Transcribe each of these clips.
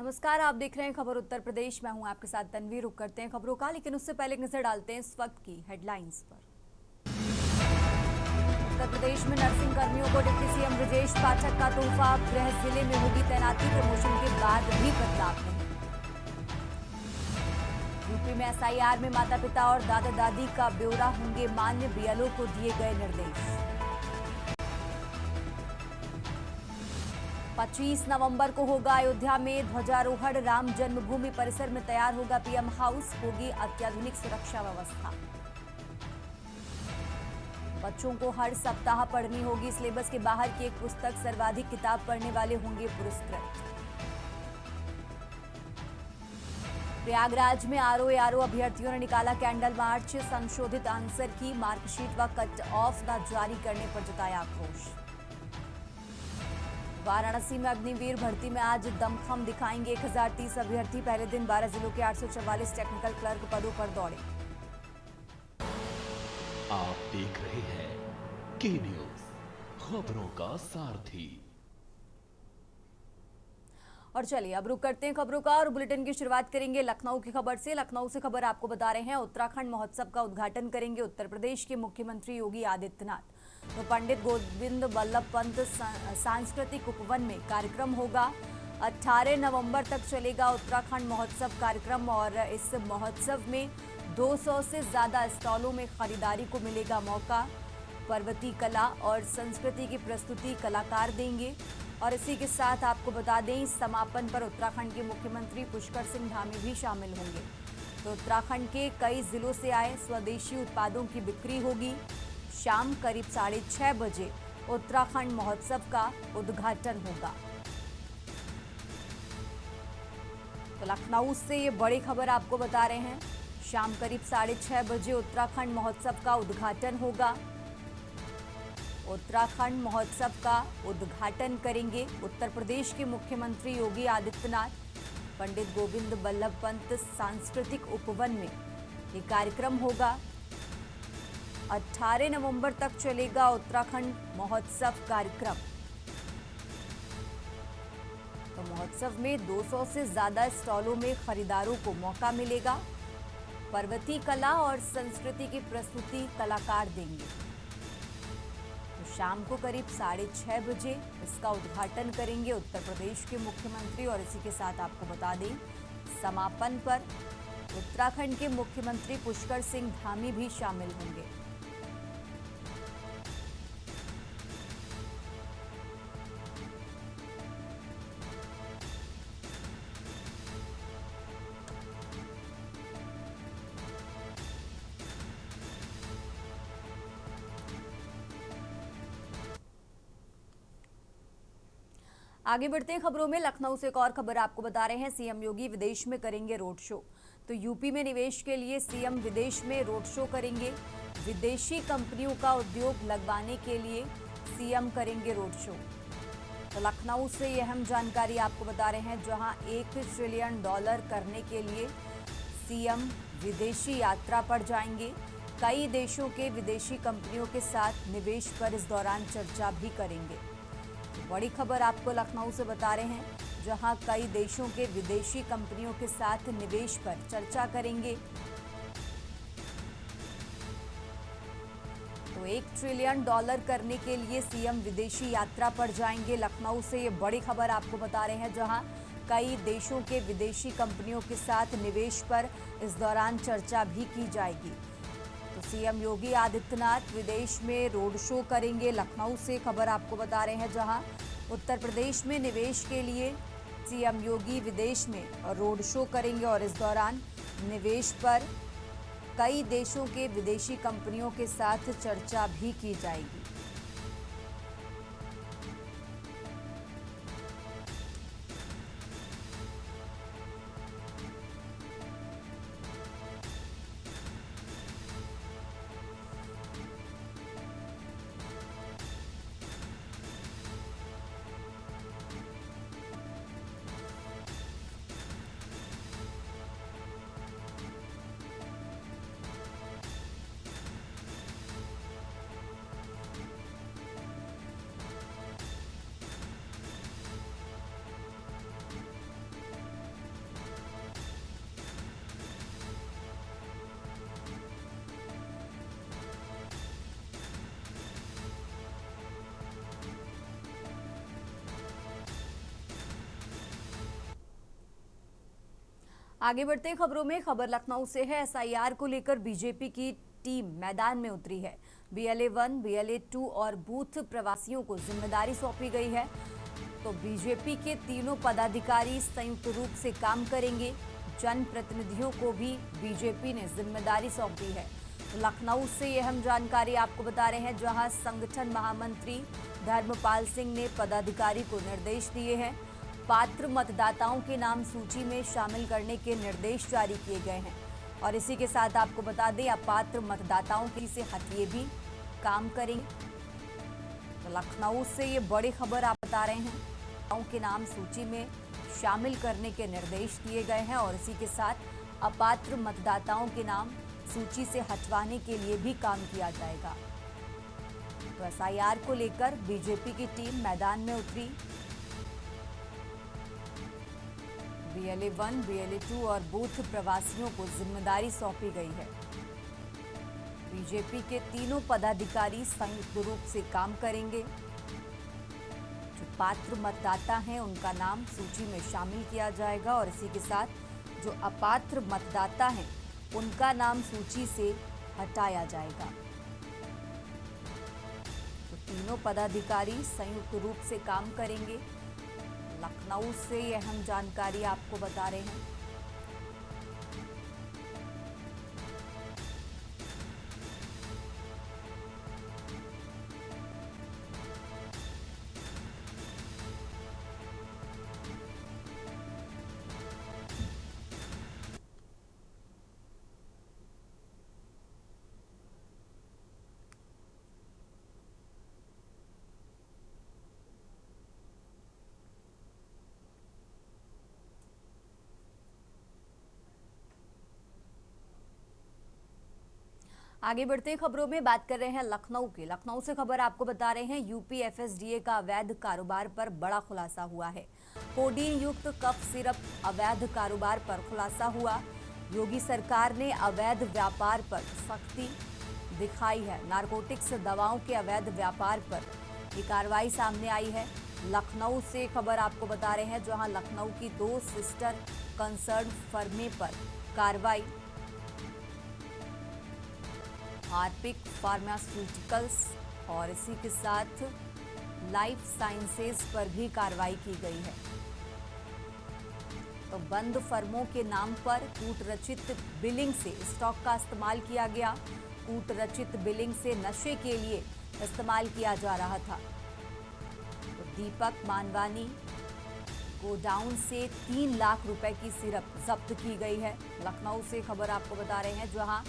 नमस्कार, आप देख रहे हैं खबर उत्तर प्रदेश। मैं हूं आपके साथ तन्वीर। रुक करते हैं खबरों का, लेकिन उससे पहले एक नजर डालते हैं इस वक्त की हेडलाइंस पर। उत्तर प्रदेश में नर्सिंग कर्मियों को डिप्टी सीएम ब्रजेश पाठक का तोहफा। गृह जिले में होगी तैनाती, प्रमोशन के बाद भी बदलाव नहीं। यूपी में एसआईआर में माता पिता और दादा दादी का ब्यौरा होंगे मान्य, बीएलओ को दिए गए निर्देश। 25 नवंबर को होगा अयोध्या में ध्वजारोहण। राम जन्मभूमि परिसर में तैयार होगा पीएम हाउस, होगी अत्याधुनिक सुरक्षा व्यवस्था। बच्चों को हर सप्ताह पढ़नी होगी सिलेबस के बाहर की एक पुस्तक, सर्वाधिक किताब पढ़ने वाले होंगे पुरस्कृत। प्रयागराज में आरओ अभ्यर्थियों ने निकाला कैंडल मार्च। संशोधित आंसर की मार्कशीट व कट ऑफ न जारी करने पर जताया आक्रोश। वाराणसी में अग्निवीर भर्ती में आज दमखम दिखाएंगे 1030 अभ्यर्थी। पहले दिन 12 जिलों के 844 टेक्निकल क्लर्क पदों पर दौड़े। आप देख रहे हैं के न्यूज, खबरों का सारथी। और चलिए अब रुक करते हैं खबरों का और बुलेटिन की शुरुआत करेंगे लखनऊ की खबर से। लखनऊ से खबर आपको बता रहे हैं, उत्तराखंड महोत्सव का उद्घाटन करेंगे उत्तर प्रदेश के मुख्यमंत्री योगी आदित्यनाथ। तो पंडित गोविंद बल्लभ पंत सांस्कृतिक उपवन में कार्यक्रम होगा। 18 नवंबर तक चलेगा उत्तराखंड महोत्सव कार्यक्रम और इस महोत्सव में 200 से ज्यादा स्टॉलों में खरीदारी को मिलेगा मौका। पर्वतीय कला और संस्कृति की प्रस्तुति कलाकार देंगे। और इसी के साथ आपको बता दें, इस समापन पर उत्तराखंड के मुख्यमंत्री पुष्कर सिंह धामी भी शामिल होंगे। तो उत्तराखंड के कई जिलों से आए स्वदेशी उत्पादों की बिक्री होगी। शाम करीब 6:30 बजे उत्तराखंड महोत्सव का उद्घाटन होगा। तो लखनऊ से ये बड़ी खबर आपको बता रहे हैं, शाम करीब 6:30 बजे उत्तराखंड महोत्सव का उद्घाटन होगा। उत्तराखंड महोत्सव का उद्घाटन करेंगे उत्तर प्रदेश के मुख्यमंत्री योगी आदित्यनाथ। पंडित गोविंद बल्लभ पंत सांस्कृतिक उपवन में ये कार्यक्रम होगा। 18 नवंबर तक चलेगा उत्तराखंड महोत्सव कार्यक्रम। तो महोत्सव में 200 से ज्यादा स्टॉलों में खरीदारों को मौका मिलेगा। पर्वतीय कला और संस्कृति की प्रस्तुति कलाकार देंगे। तो शाम को करीब 6:30 बजे इसका उद्घाटन करेंगे उत्तर प्रदेश के मुख्यमंत्री। और इसी के साथ आपको बता दें, समापन पर उत्तराखंड के मुख्यमंत्री पुष्कर सिंह धामी भी शामिल होंगे। आगे बढ़ते हैं खबरों में। लखनऊ से एक और खबर आपको बता रहे हैं, सीएम योगी विदेश में करेंगे रोड शो। तो यूपी में निवेश के लिए सीएम विदेश में रोड शो करेंगे। विदेशी कंपनियों का उद्योग लगवाने के लिए सीएम करेंगे रोड शो। तो लखनऊ से ये अहम जानकारी आपको बता रहे हैं, जहां $1 ट्रिलियन करने के लिए सीएम विदेशी यात्रा पर जाएंगे। कई देशों के विदेशी कंपनियों के साथ निवेश पर इस दौरान चर्चा भी करेंगे। बड़ी खबर आपको लखनऊ से बता रहे हैं, जहां कई देशों के विदेशी कंपनियों के साथ निवेश पर चर्चा करेंगे। तो $1 ट्रिलियन करने के लिए सीएम विदेशी यात्रा पर जाएंगे। लखनऊ से ये बड़ी खबर आपको बता रहे हैं, जहां कई देशों के विदेशी कंपनियों के साथ निवेश पर इस दौरान चर्चा भी की जाएगी। तो सीएम योगी आदित्यनाथ विदेश में रोड शो करेंगे। लखनऊ से खबर आपको बता रहे हैं, जहां उत्तर प्रदेश में निवेश के लिए सीएम योगी विदेश में रोड शो करेंगे और इस दौरान निवेश पर कई देशों के विदेशी कंपनियों के साथ चर्चा भी की जाएगी। आगे बढ़ते हैं खबरों में। खबर लखनऊ से है। एसआईआर को लेकर बीजेपी की टीम मैदान में उतरी है। BLA 1, BLA 2 और बूथ प्रवासियों को जिम्मेदारी सौंपी गई है। तो बीजेपी के तीनों पदाधिकारी संयुक्त रूप से काम करेंगे। जनप्रतिनिधियों को भी बीजेपी ने जिम्मेदारी सौंपी है। लखनऊ से यह हम जानकारी आपको बता रहे हैं, जहां संगठन महामंत्री धर्मपाल सिंह ने पदाधिकारी को निर्देश दिए हैं। पात्र मतदाताओं के नाम सूची में शामिल करने के निर्देश जारी किए गए हैं। और इसी के साथ आपको बता दें, अपात्र मतदाताओं की से हटिए भी काम करेंगे। तो लखनऊ से ये बड़ी खबर आप बता रहे हैं, मतदाताओं के नाम सूची में शामिल करने के निर्देश दिए गए हैं और इसी के साथ अपात्र मतदाताओं के नाम सूची से हटवाने के लिए भी काम किया जाएगा। तो एसआईआर को लेकर बीजेपी की टीम मैदान में उतरी। BLA 1, BLA 2 और बूथ प्रवासियों को जिम्मेदारी सौंपी गई है। बीजेपी के तीनों पदाधिकारी संयुक्त रूप से काम करेंगे। जो पात्र मतदाता हैं उनका नाम सूची में शामिल किया जाएगा और इसी के साथ जो अपात्र मतदाता हैं उनका नाम सूची से हटाया जाएगा। तो तीनों पदाधिकारी संयुक्त रूप से काम करेंगे। लखनऊ से यह हम जानकारी आपको बता रहे हैं। आगे बढ़ते हैं खबरों में, बात कर रहे हैं लखनऊ की। लखनऊ से खबर आपको बता रहे हैं, यूपी FSDA का अवैध कारोबार पर बड़ा खुलासा हुआ है। कोडीन युक्त कफ सिरप अवैध कारोबार पर खुलासा हुआ। योगी सरकार ने अवैध व्यापार पर सख्ती दिखाई है। नारकोटिक्स दवाओं के अवैध व्यापार पर ये कार्रवाई सामने आई है। लखनऊ से खबर आपको बता रहे हैं, जहां लखनऊ की 2 सिस्टर कंसर्न फर्में पर कार्रवाई। हार्पिक फार्मास्यूटिकल्स और इसी के साथ लाइफ साइंसेज पर भी कार्रवाई की गई है। तो बंद फर्मों के नाम पर कूट रचित बिलिंग से स्टॉक का इस्तेमाल किया गया। कूट रचित बिलिंग से नशे के लिए इस्तेमाल किया जा रहा था। तो दीपक मानवानी गोडाउन से 3 लाख रुपए की सिरप जब्त की गई है। लखनऊ से खबर आपको बता रहे हैं, जहां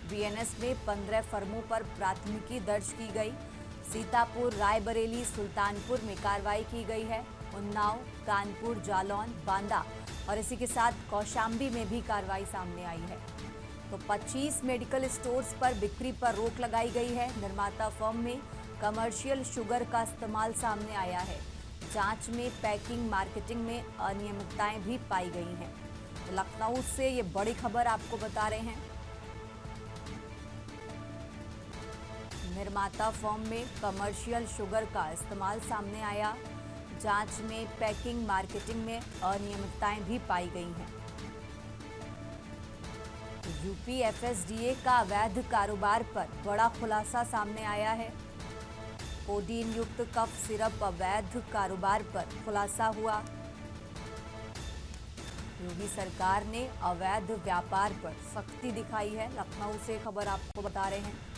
BNS में 15 फर्मों पर प्राथमिकी दर्ज की गई। सीतापुर, रायबरेली, सुल्तानपुर में कार्रवाई की गई है। उन्नाव, कानपुर, जालौन, बांदा और इसी के साथ कौशाम्बी में भी कार्रवाई सामने आई है। तो 25 मेडिकल स्टोर्स पर बिक्री पर रोक लगाई गई है। निर्माता फर्म में कमर्शियल शुगर का इस्तेमाल सामने आया है। जांच में पैकिंग, मार्केटिंग में अनियमितताएं भी पाई गई हैं। तो लखनऊ से ये बड़ी खबर आपको बता रहे हैं। निर्माता फर्म में कमर्शियल शुगर का इस्तेमाल सामने आया। जांच में पैकिंग, मार्केटिंग में अनियमितताएं भी पाई गई हैं। यूपी FSDA का अवैध कारोबार पर बड़ा खुलासा सामने आया है। कोडीन युक्त कफ सिरप अवैध कारोबार पर खुलासा हुआ। योगी सरकार ने अवैध व्यापार पर सख्ती दिखाई है। लखनऊ से खबर आपको बता रहे हैं।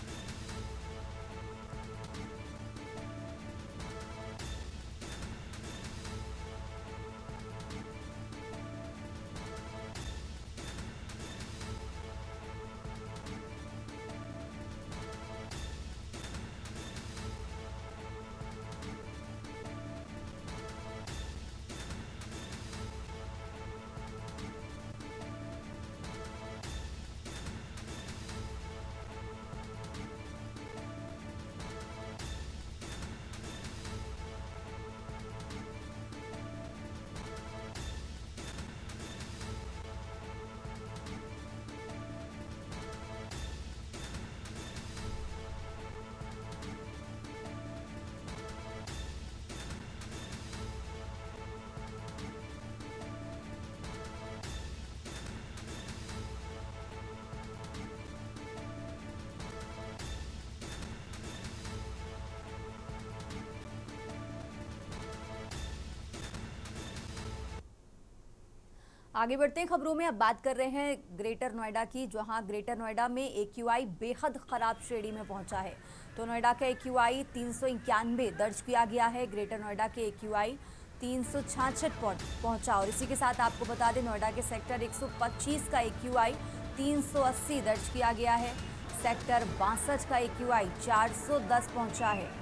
आगे बढ़ते हैं खबरों में। अब बात कर रहे हैं ग्रेटर नोएडा की, जहां ग्रेटर नोएडा में एक्यूआई बेहद खराब श्रेणी में पहुंचा है। तो नोएडा का एक्यूआई 391 दर्ज किया गया है। ग्रेटर नोएडा के एक्यूआई 366 पहुंचा। और इसी के साथ आपको बता दें, नोएडा के सेक्टर 125 का एक्यूआई 380 दर्ज किया गया है। सेक्टर 62 का एक्यूआई 410 पहुंचा है।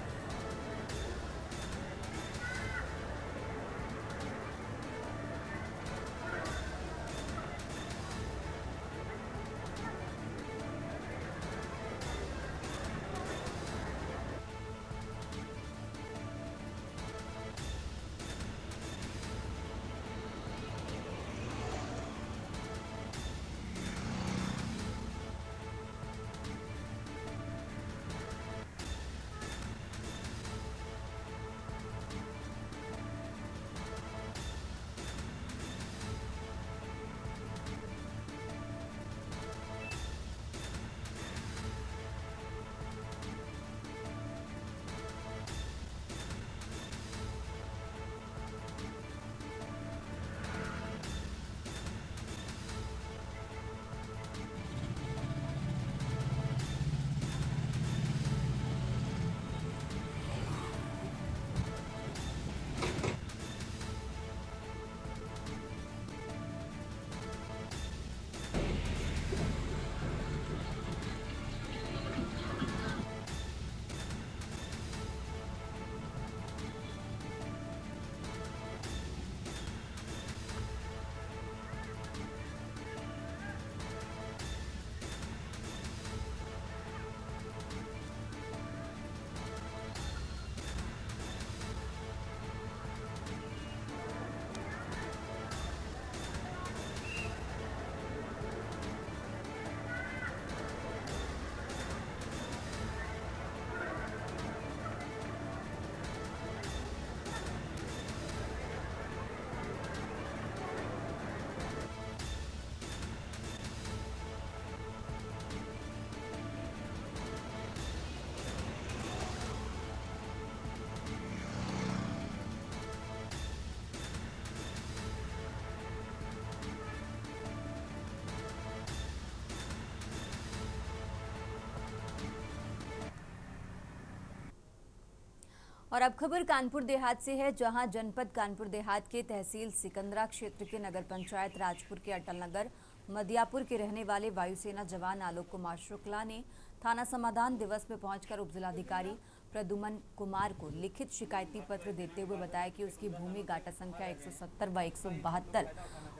और अब खबर कानपुर देहात से है, जहां जनपद कानपुर देहात के तहसील सिकंदरा क्षेत्र के नगर पंचायत राजपुर के अटल नगर मदियापुर के रहने वाले वायुसेना जवान आलोक कुमार शुक्ला ने थाना समाधान दिवस में पहुंचकर उपजिलाधिकारी प्रद्युमन कुमार को लिखित शिकायती पत्र देते हुए बताया कि उसकी भूमि गाटा संख्या 170 व 172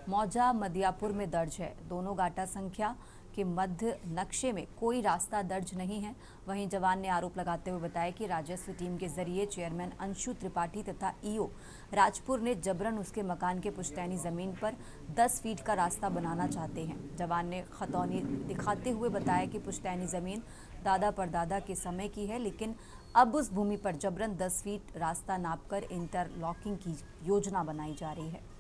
मौजा मदियापुर में दर्ज है। दोनों गाटा संख्या के मध्य नक्शे में कोई रास्ता दर्ज नहीं है। वहीं जवान ने आरोप लगाते हुए बताया कि राजस्व टीम के जरिए चेयरमैन अंशु त्रिपाठी तथा ईओ राजपुर ने जबरन उसके मकान के पुश्तैनी जमीन पर 10 फीट का रास्ता बनाना चाहते हैं। जवान ने खतौनी दिखाते हुए बताया कि पुश्तैनी जमीन दादा परदादा के समय की है, लेकिन अब उस भूमि पर जबरन 10 फीट रास्ता नापकर इंटरलॉकिंग की योजना बनाई जा रही है।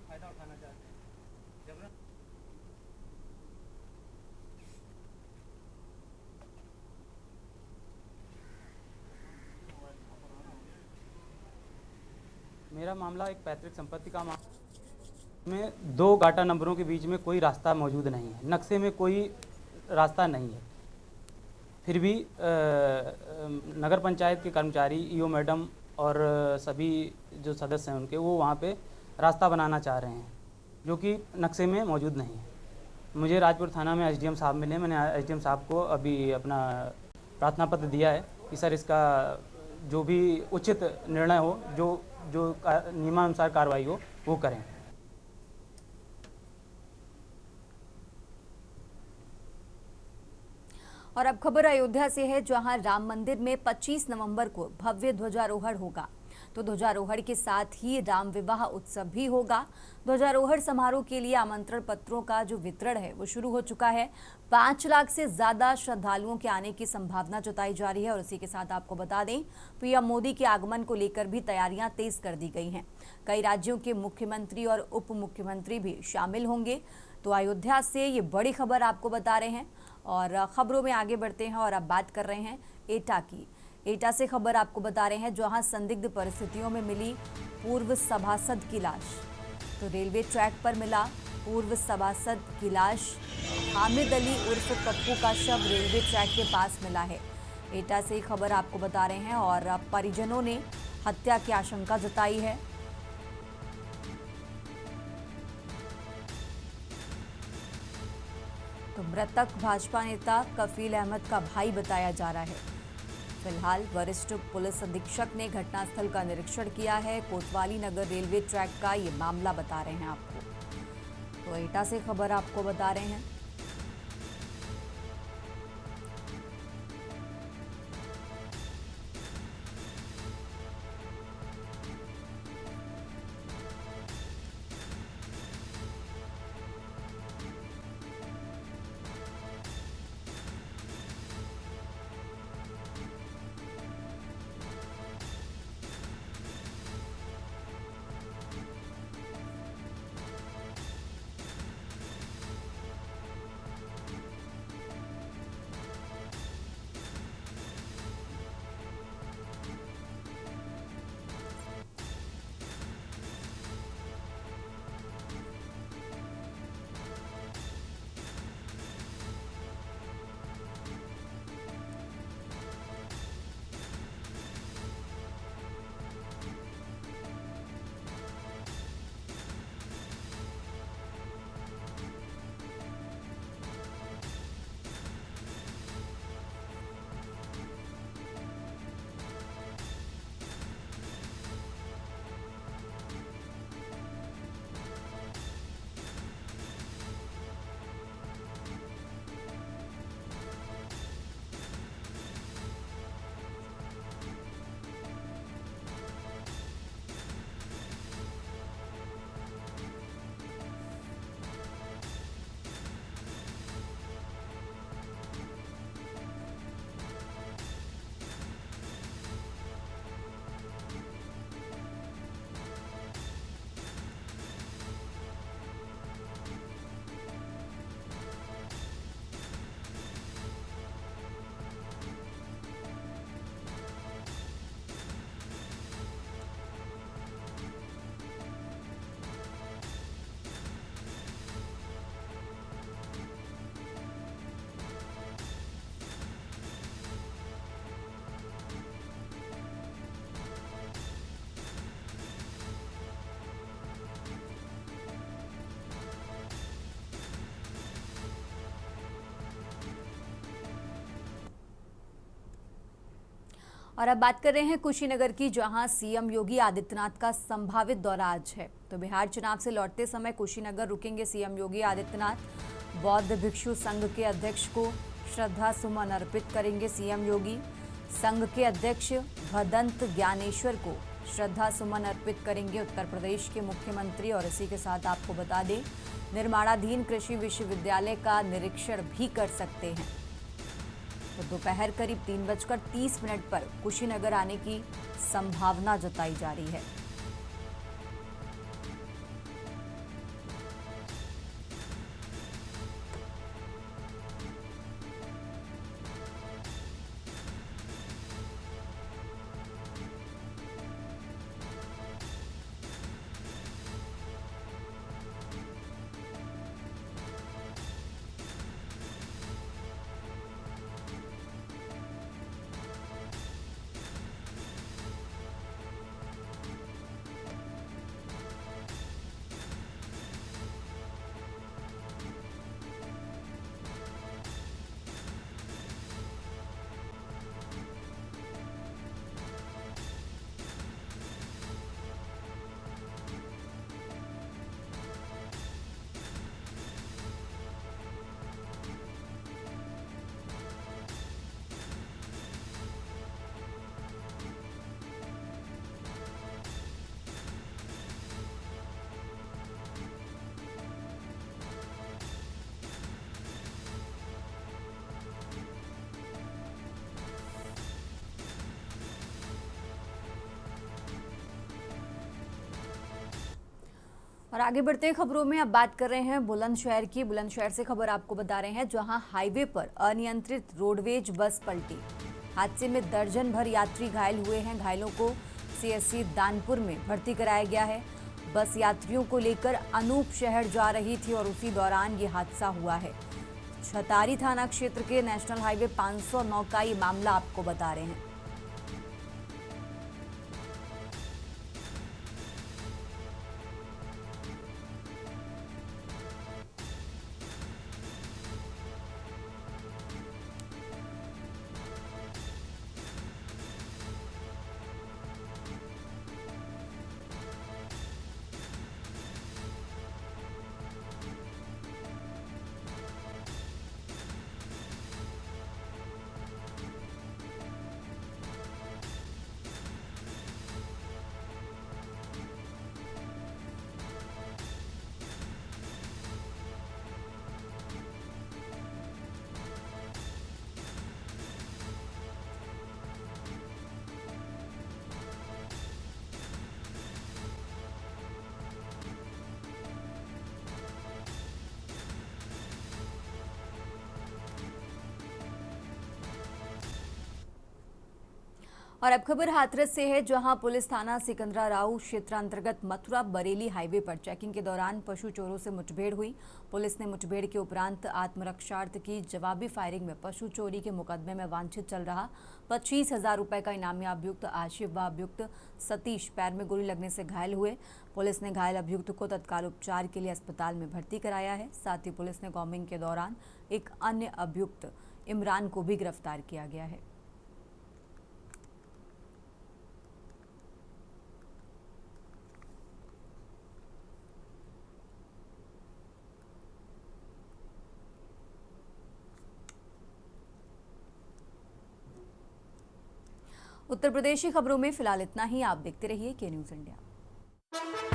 फायदा उठाना चाहते हैं। जबरन मेरा मामला एक पैतृक संपत्ति का मामला में 2 गाटा नंबरों के बीच में कोई रास्ता मौजूद नहीं है, नक्शे में कोई रास्ता नहीं है। फिर भी नगर पंचायत के कर्मचारी, ईओ मैडम और सभी जो सदस्य हैं उनके, वो वहाँ पे रास्ता बनाना चाह रहे हैं जो कि नक्शे में मौजूद नहीं है। मुझे राजपुर थाना में एसडीएम साहब मिले। मैंने एसडीएम साहब को अभी अपना प्रार्थना पत्र दिया है कि सर इसका जो भी उचित निर्णय हो, जो जो नियमानुसार कार्रवाई हो, वो करें। और अब खबर अयोध्या से है, जहां राम मंदिर में 25 नवंबर को भव्य ध्वजारोहण होगा। तो ध्वजारोहण के साथ ही राम विवाह उत्सव भी होगा। ध्वजारोहण समारोह के लिए आमंत्रण पत्रों का जो वितरण है वो शुरू हो चुका है। 5 लाख से ज्यादा श्रद्धालुओं के आने की संभावना जताई जा रही है। और इसी के साथ आपको बता दें, पीएम मोदी के आगमन को लेकर भी तैयारियां तेज कर दी गई हैं। कई राज्यों के मुख्यमंत्री और उप मुख्यमंत्री भी शामिल होंगे। तो अयोध्या से ये बड़ी खबर आपको बता रहे हैं। और खबरों में आगे बढ़ते हैं और अब बात कर रहे हैं एटा की। एटा से खबर आपको बता रहे हैं, जहां संदिग्ध परिस्थितियों में मिली पूर्व सभासद की लाश। तो रेलवे ट्रैक पर मिला पूर्व सभासद की लाश। हामिद अली उर्फ पप्पू का शव रेलवे ट्रैक के पास मिला है। एटा से खबर आपको बता रहे हैं और परिजनों ने हत्या की आशंका जताई है। तो मृतक भाजपा नेता कफील अहमद का भाई बताया जा रहा है। फिलहाल वरिष्ठ पुलिस अधीक्षक ने घटनास्थल का निरीक्षण किया है। कोतवाली नगर रेलवे ट्रैक का ये मामला बता रहे हैं आपको। तो एटा से खबर आपको बता रहे हैं। और अब बात कर रहे हैं कुशीनगर की, जहां सीएम योगी आदित्यनाथ का संभावित दौरा आज है। तो बिहार चुनाव से लौटते समय कुशीनगर रुकेंगे सीएम योगी आदित्यनाथ। बौद्ध भिक्षु संघ के अध्यक्ष को श्रद्धा सुमन अर्पित करेंगे सीएम योगी। संघ के अध्यक्ष भदंत ज्ञानेश्वर को श्रद्धा सुमन अर्पित करेंगे उत्तर प्रदेश के मुख्यमंत्री। और इसी के साथ आपको बता दें, निर्माणाधीन कृषि विश्वविद्यालय का निरीक्षण भी कर सकते हैं। तो दोपहर करीब 3:30 पर कुशीनगर आने की संभावना जताई जा रही है। और आगे बढ़ते हैं खबरों में। अब बात कर रहे हैं बुलंदशहर की। बुलंदशहर से खबर आपको बता रहे हैं, जहां हाईवे पर अनियंत्रित रोडवेज बस पलटी। हादसे में दर्जन भर यात्री घायल हुए हैं। घायलों को सीएससी दानपुर में भर्ती कराया गया है। बस यात्रियों को लेकर अनूप शहर जा रही थी और उसी दौरान ये हादसा हुआ है। छतारी थाना क्षेत्र के नेशनल हाईवे 509 का ये मामला आपको बता रहे हैं। और अब खबर हाथरस से है, जहां पुलिस थाना सिकंदरा राव क्षेत्रांतर्गत मथुरा बरेली हाईवे पर चेकिंग के दौरान पशु चोरों से मुठभेड़ हुई। पुलिस ने मुठभेड़ के उपरांत आत्मरक्षार्थ की जवाबी फायरिंग में पशु चोरी के मुकदमे में वांछित चल रहा 25,000 रुपए का इनामी अभियुक्त आशिफ व अभियुक्त सतीश पैर में गोली लगने से घायल हुए। पुलिस ने घायल अभियुक्त को तत्काल उपचार के लिए अस्पताल में भर्ती कराया है। साथ ही पुलिस ने कॉम्बिंग के दौरान एक अन्य अभियुक्त इमरान को भी गिरफ्तार किया गया है। उत्तर प्रदेश की खबरों में फिलहाल इतना ही। आप देखते रहिए के न्यूज़ इंडिया।